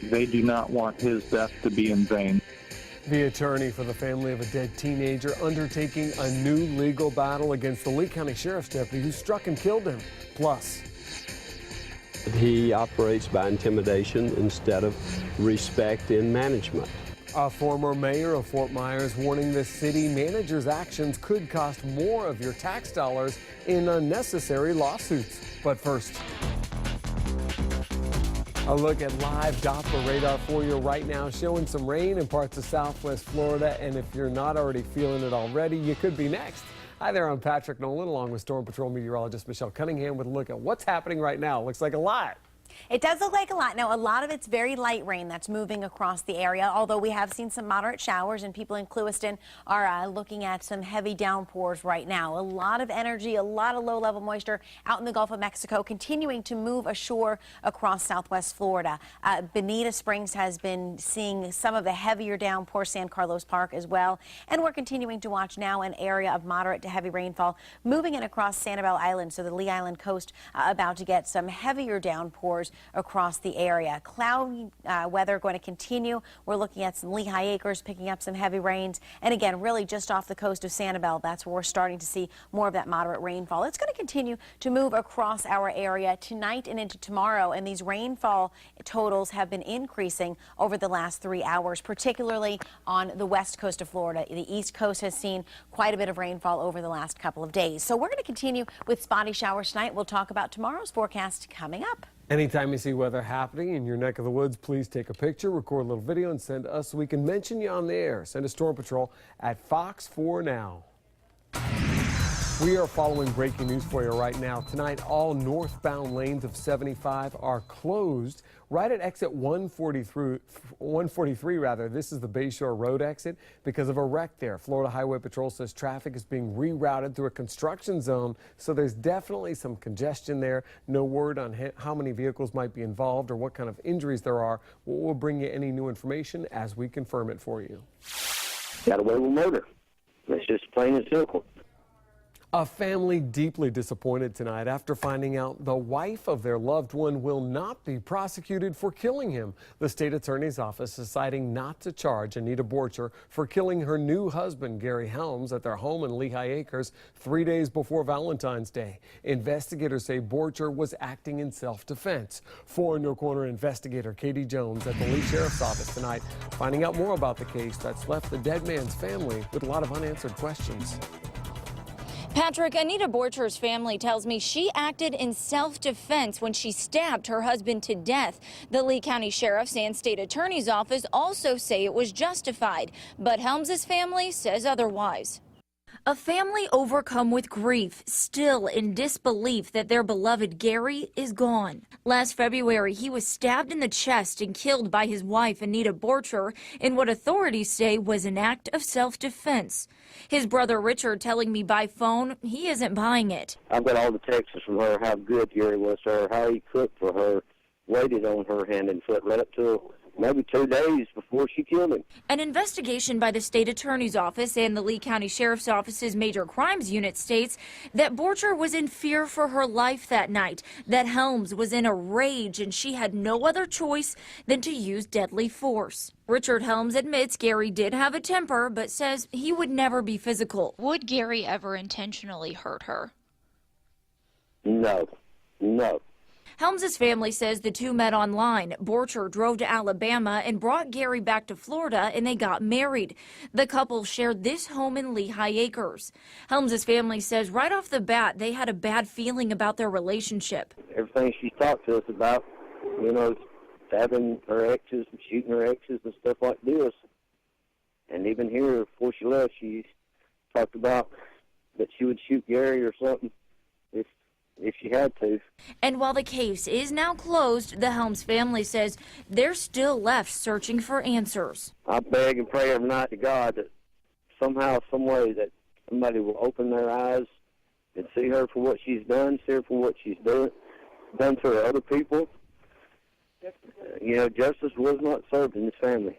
They do not want his death to be in vain. The attorney for the family of a dead teenager undertaking a new legal battle against the Lee County Sheriff's deputy who struck and killed him. Plus, he operates by intimidation instead of respect in management. A former mayor of Fort Myers warning the city manager's actions could cost more of your tax dollars in unnecessary lawsuits. But first, a look at live Doppler radar for you right now, showing some rain in parts of southwest Florida. And if you're not already feeling it already, you could be next. Hi there, I'm Patrick Nolan, along with Storm Patrol meteorologist Michelle Cunningham with a look at what's happening right now. Looks like a lot. It does look like a lot. Now, a lot of it's very light rain that's moving across the area, although we have seen some moderate showers, and people in Clewiston are looking at some heavy downpours right now. A lot of energy, a lot of low-level moisture out in the Gulf of Mexico, continuing to move ashore across southwest Florida. Bonita Springs has been seeing some of the heavier downpours, San Carlos Park as well, and we're continuing to watch now an area of moderate to heavy rainfall moving in across Sanibel Island, so the Lee Island coast about to get some heavier downpours across the area. Cloudy weather going to continue. We're looking at some Lehigh Acres picking up some heavy rains. And again, really just off the coast of Sanibel, that's where we're starting to see more of that moderate rainfall. It's going to continue to move across our area tonight and into tomorrow. And these rainfall totals have been increasing over the last 3 hours, particularly on the west coast of Florida. The east coast has seen quite a bit of rainfall over the last couple of days. So we're going to continue with spotty showers tonight. We'll talk about tomorrow's forecast coming up. Anytime you see weather happening in your neck of the woods, please take a picture, record a little video, and send us so we can mention you on the air. Send a Storm Patrol at Fox 4 Now. We are following breaking news for you right now. Tonight, all northbound lanes of 75 are closed right at exit 143 rather. This is the Bayshore Road exit because of a wreck there. Florida Highway Patrol says traffic is being rerouted through a construction zone, so there's definitely some congestion there. No word on how many vehicles might be involved or what kind of injuries there are. We'll bring you any new information as we confirm it for you. Got away with murder. It's just plain and simple. A family deeply disappointed tonight after finding out the wife of their loved one will not be prosecuted for killing him. The state attorney's office deciding not to charge Anita Borcher for killing her new husband, Gary Helms, at their home in Lehigh Acres 3 days before Valentine's Day. Investigators say Borcher was acting in self-defense. 4 New Corner investigator Katie Jones at the Lee Sheriff's Office tonight, finding out more about the case that's left the dead man's family with a lot of unanswered questions. Patrick, Anita Borcher's family tells me she acted in self-defense when she stabbed her husband to death. The Lee County Sheriff's and State Attorney's Office also say it was justified, but Helms's family says otherwise. A family overcome with grief, still in disbelief that their beloved Gary is gone. Last February, he was stabbed in the chest and killed by his wife, Anita Borcher, in what authorities say was an act of self-defense. His brother Richard telling me by phone he isn't buying it. I've got all the texts from her, how good Gary was to her, how he cooked for her, waited on her hand and foot right up to maybe 2 days before she killed him. An investigation by the state attorney's office and the Lee County Sheriff's Office's major crimes unit states that Borcher was in fear for her life that night, that Helms was in a rage and she had no other choice than to use deadly force. Richard Helms admits Gary did have a temper, but says he would never be physical. Would Gary ever intentionally hurt her? No. Helms's family says the two met online. Borcher drove to Alabama and brought Gary back to Florida, and they got married. The couple shared this home in Lehigh Acres. Helms's family says right off the bat they had a bad feeling about their relationship. Everything she talked to us about, stabbing her exes, shooting her exes and stuff like this. And even here, before she left, she talked about that she would shoot Gary or something if she had to. And while the case is now closed, the Helms family says they're still left searching for answers. I beg and pray every night to God that somehow, some way, that somebody will open their eyes and see her for what she's done, see her for what she's done to her other people. Justice was not served in this family.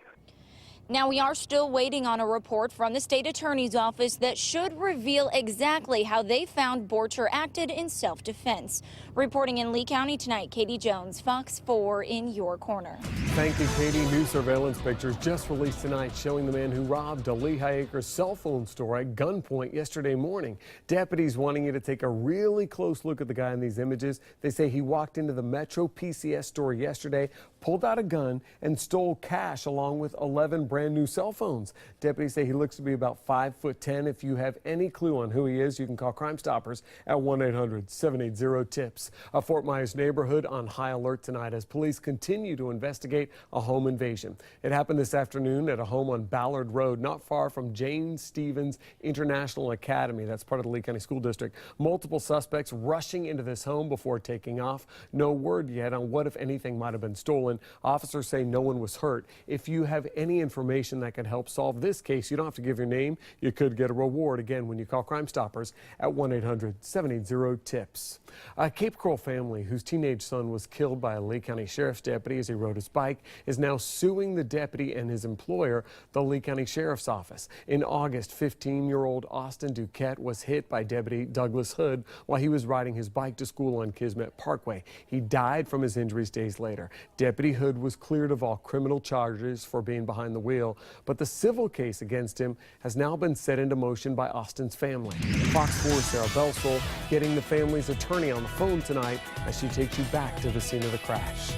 Now, we are still waiting on a report from the state attorney's office that should reveal exactly how they found Borcher acted in self-defense. Reporting in Lee County tonight, Katie Jones, Fox 4 in your corner. Thank you, Katie. New surveillance pictures just released tonight showing the man who robbed a Lehigh Acres cell phone store at gunpoint yesterday morning. Deputies wanting you to take a really close look at the guy in these images. They say he walked into the Metro PCS store yesterday, pulled out a gun, and stole cash along with 11 brand new cell phones. Deputies say he looks to be about 5'10". If you have any clue on who he is, you can call Crime Stoppers at 1-800-780-TIPS. A Fort Myers neighborhood on high alert tonight as police continue to investigate a home invasion. It happened this afternoon at a home on Ballard Road, not far from Jane Stevens International Academy. That's part of the Lee County School District. Multiple suspects rushing into this home before taking off. No word yet on what, if anything, might have been stolen. Officers say no one was hurt. If you have any information that could help solve this case, you don't have to give your name. You could get a reward, again, when you call Crime Stoppers at 1-800-780-TIPS. A Cape Coral family whose teenage son was killed by a Lee County Sheriff's deputy as he rode his bike is now suing the deputy and his employer, the Lee County Sheriff's Office. In August, 15-year-old Austin Duquette was hit by Deputy Douglas Hood while he was riding his bike to school on Kismet Parkway. He died from his injuries days later. Deputy Hood was cleared of all criminal charges for being behind the wheel, but the civil case against him has now been set into motion by Austin's family. Fox 4's Sarah Belsel getting the family's attorney on the phone tonight as she takes you back to the scene of the crash.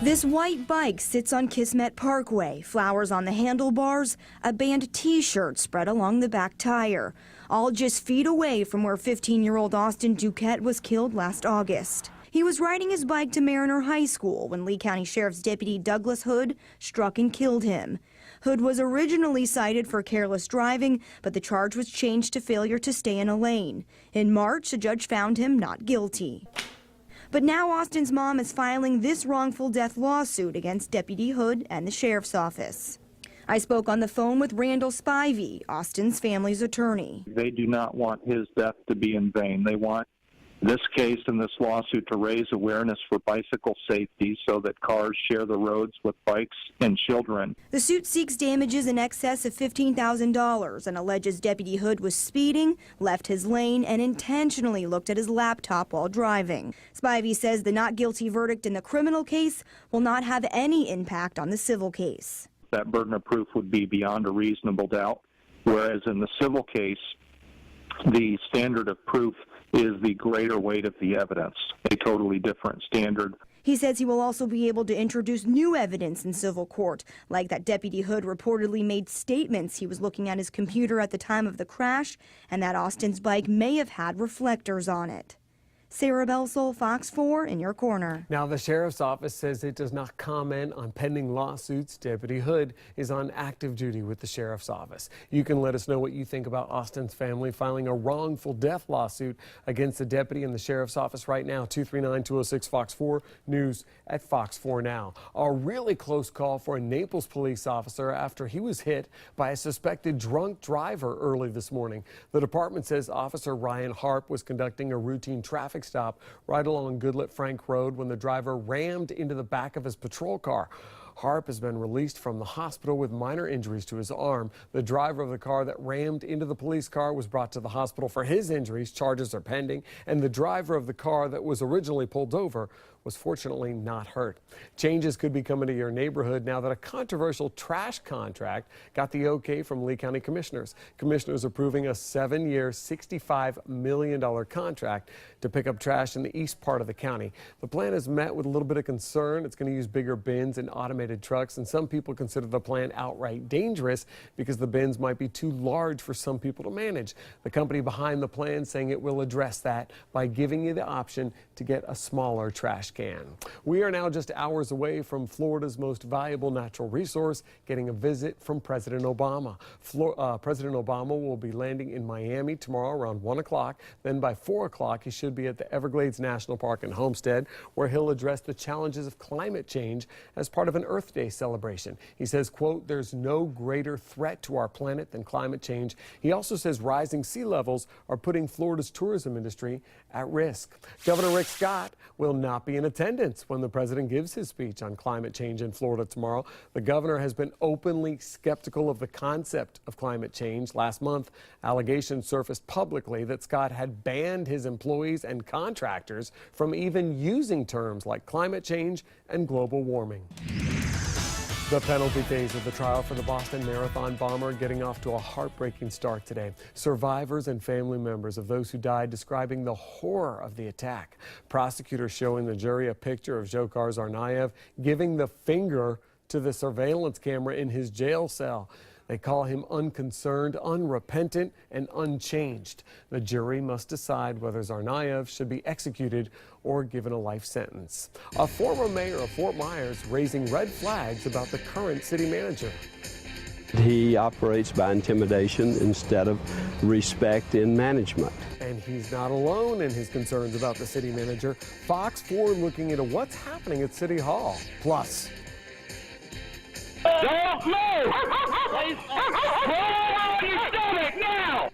This white bike sits on Kismet Parkway, flowers on the handlebars, a band T-shirt spread along the back tire, all just feet away from where 15-year-old Austin Duquette was killed last August. He was riding his bike to Mariner High School when Lee County Sheriff's Deputy Douglas Hood struck and killed him. Hood was originally cited for careless driving, but the charge was changed to failure to stay in a lane. In March, a judge found him not guilty. But now Austin's mom is filing this wrongful death lawsuit against Deputy Hood and the Sheriff's Office. I spoke on the phone with Randall Spivey, Austin's family's attorney. They do not want his death to be in vain. They want this case and this lawsuit to raise awareness for bicycle safety so that cars share the roads with bikes and children. The suit seeks damages in excess of $15,000 and alleges Deputy Hood was speeding, left his lane, and intentionally looked at his laptop while driving. Spivey says the not guilty verdict in the criminal case will not have any impact on the civil case. That burden of proof would be beyond a reasonable doubt, whereas in the civil case, the standard of proof is the greater weight of the evidence, a totally different standard. He says he will also be able to introduce new evidence in civil court, like that Deputy Hood reportedly made statements he was looking at his computer at the time of the crash, and that Austin's bike may have had reflectors on it. Sarah Belsel, Fox 4 in your corner. Now, the Sheriff's Office says it does not comment on pending lawsuits. Deputy Hood is on active duty with the Sheriff's Office. You can let us know what you think about Austin's family filing a wrongful death lawsuit against the deputy in the Sheriff's Office right now. 239-206 Fox 4 News at Fox 4 Now. A really close call for a Naples police officer after he was hit by a suspected drunk driver early this morning. The department says Officer Ryan Harp was conducting a routine traffic stop right along Goodlet Frank Road when the driver rammed into the back of his patrol car. Harp has been released from the hospital with minor injuries to his arm. The driver of the car that rammed into the police car was brought to the hospital for his injuries. Charges are pending, and the driver of the car that was originally pulled over was fortunately not hurt. Changes could be coming to your neighborhood now that a controversial trash contract got the okay from Lee County commissioners. Commissioners approving a 7-year, $65 million contract to pick up trash in the east part of the county. The plan is met with a little bit of concern. It's going to use bigger bins and automated trucks, and some people consider the plan outright dangerous because the bins might be too large for some people to manage. The company behind the plan saying it will address that by giving you the option to get a smaller trash can. We are now just hours away from Florida's most valuable natural resource, getting a visit from President Obama. President Obama will be landing in Miami tomorrow around 1 o'clock. Then by 4 o'clock, he should be at the Everglades National Park in Homestead, where he'll address the challenges of climate change as part of an Earth Day celebration. He says, quote, "There's no greater threat to our planet than climate change." He also says rising sea levels are putting Florida's tourism industry at risk. Governor Rick Scott will not be in attendance when the president gives his speech on climate change in Florida tomorrow. The governor has been openly skeptical of the concept of climate change. Last month, allegations surfaced publicly that Scott had banned his employees and contractors from even using terms like climate change and global warming. The penalty phase of the trial for the Boston Marathon bomber getting off to a heartbreaking start today. Survivors and family members of those who died describing the horror of the attack. Prosecutors showing the jury a picture of Dzhokhar Tsarnaev giving the finger to the surveillance camera in his jail cell. They call him unconcerned, unrepentant, and unchanged. The jury must decide whether Tsarnaev should be executed or given a life sentence. A former mayor of Fort Myers raising red flags about the current city manager. He operates by intimidation instead of respect in management. And he's not alone in his concerns about the city manager. Fox 4 looking into what's happening at City Hall. Plus, don't move! On your stomach now!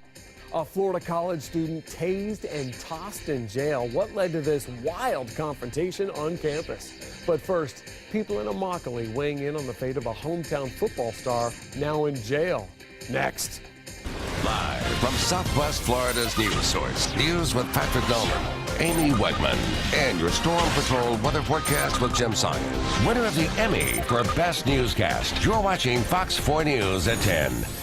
a Florida college student tased and tossed in jail. What led to this wild confrontation on campus? But first, people in Immokalee weighing in on the fate of a hometown football star now in jail. Next. Live from Southwest Florida's news source. News with Patrick Nolan, Amy Wegman, and your Storm Patrol weather forecast with Jim Saunders. Winner of the Emmy for Best Newscast. You're watching Fox 4 News at 10.